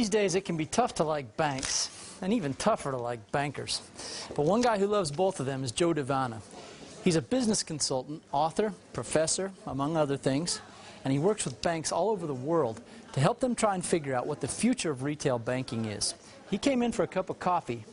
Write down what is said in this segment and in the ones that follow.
These days it can be tough to like banks, and even tougher to like bankers. But one guy who loves both of them is Joe DiVanna. He's a business consultant, author, professor, among other things, and he works with banks all over the world to help them try and figure out what the future of retail banking is. He came in for a cup of coffee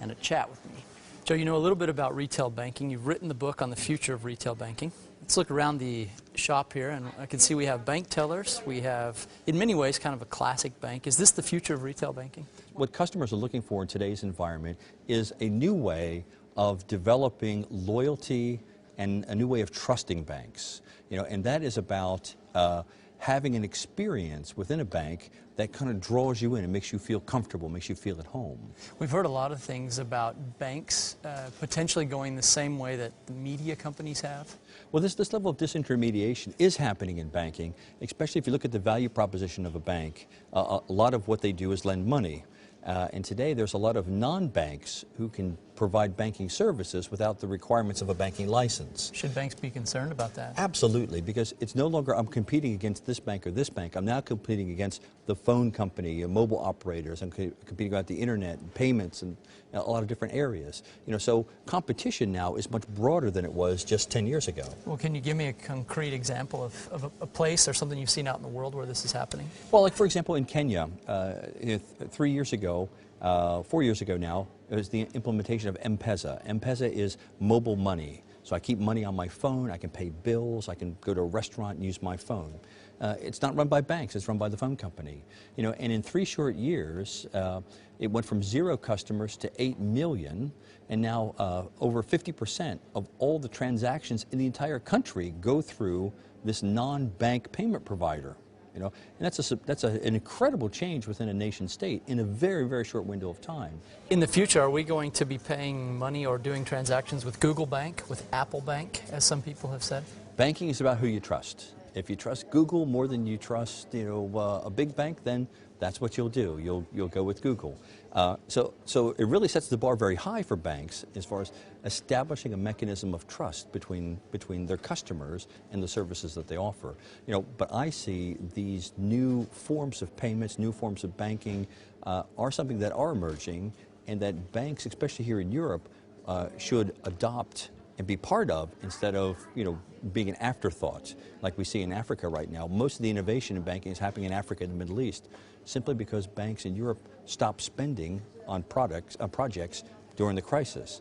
and a chat with me. Joe, you know a little bit about retail banking. You've written the book on the future of retail banking. Let's look around the shop here, and I can see we have bank tellers. We have, in many ways, kind of a classic bank. Is this the future of retail banking? What customers are looking for in today's environment is a new way of developing loyalty and a new way of trusting banks. And that is about having an experience within a bank that kind of draws you in and makes you feel comfortable, makes you feel at home. We've heard a lot of things about banks potentially going the same way that the media companies have. Well, this level of disintermediation is happening in banking, especially if you look at the value proposition of a bank. A lot of what they do is lend money. And today there's a lot of non-banks who can provide banking services without the requirements of a banking license. Should banks be concerned about that? Absolutely, because it's no longer I'm competing against this bank or this bank. I'm now competing against the phone company, mobile operators. I'm competing about the internet, and payments, and a lot of different areas. So competition now is much broader than it was just 10 years ago. Well, can you give me a concrete example of a place or something you've seen out in the world where this is happening? Well, like for example in Kenya, 3 years ago, 4 years ago now, it was the implementation of M-Pesa. M-Pesa is mobile money. So I keep money on my phone, I can pay bills, I can go to a restaurant and use my phone. It's not run by banks, it's run by the phone company. And in 3 short years, it went from 0 customers to 8 million, and now over 50% of all the transactions in the entire country go through this non-bank payment provider. And that's an incredible change within a nation state in a very, very short window of time. In the future, are we going to be paying money or doing transactions with Google Bank, with Apple Bank, as some people have said? Banking is about who you trust. If you trust Google more than you trust, a big bank, then that's what you'll do. You'll go with Google. So it really sets the bar very high for banks as far as establishing a mechanism of trust between their customers and the services that they offer. But I see these new forms of payments, new forms of banking are something that are emerging, and that banks, especially here in Europe, should adopt and be part of, instead of being an afterthought like we see in Africa right now. Most of the innovation in banking is happening in Africa and the Middle East, simply because banks in Europe stopped spending on projects during the crisis.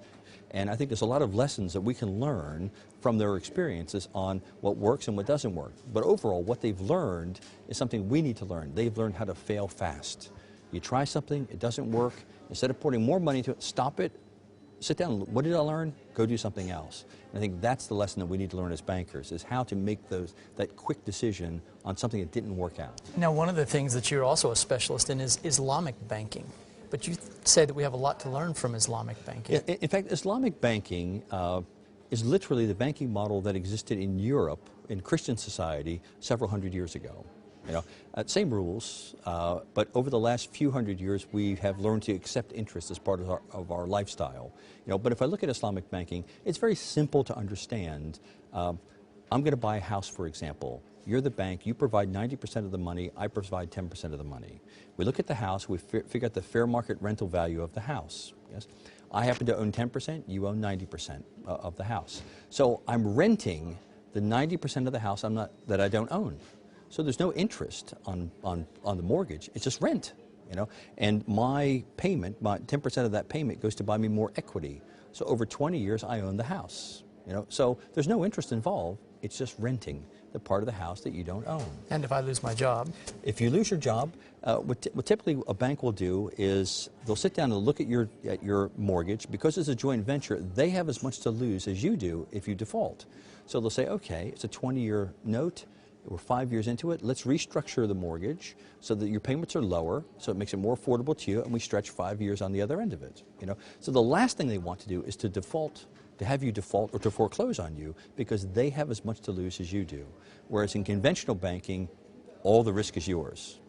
And I think there's a lot of lessons that we can learn from their experiences on what works and what doesn't work. But overall, what they've learned is something we need to learn. They've learned how to fail fast. You try something, it doesn't work. Instead of putting more money into it, stop it. Sit down, what did I learn? Go do something else. And I think that's the lesson that we need to learn as bankers, is how to make that quick decision on something that didn't work out. Now, one of the things that you're also a specialist in is Islamic banking. But you say that we have a lot to learn from Islamic banking. Yeah, in fact, Islamic banking is literally the banking model that existed in Europe, in Christian society, several hundred years ago. Same rules, but over the last few hundred years, we have learned to accept interest as part of our lifestyle. But if I look at Islamic banking, it's very simple to understand. I'm going to buy a house, for example. You're the bank, you provide 90% of the money, I provide 10% of the money. We look at the house, we figure out the fair market rental value of the house. Yes? I happen to own 10%, you own 90% of the house. So I'm renting the 90% of the house that I don't own. So there's no interest on the mortgage, it's just rent, and my payment, 10% of that payment goes to buy me more equity. So over 20 years, I own the house, So there's no interest involved, it's just renting the part of the house that you don't own. And if I lose my job? If you lose your job, what typically a bank will do is they'll sit down and look at your mortgage. Because it's a joint venture, they have as much to lose as you do if you default. So they'll say, okay, it's a 20-year note. We're 5 years into it, let's restructure the mortgage so that your payments are lower, so it makes it more affordable to you, and we stretch 5 years on the other end of it. So the last thing they want to do is to have you default or to foreclose on you, because they have as much to lose as you do. Whereas in conventional banking, all the risk is yours.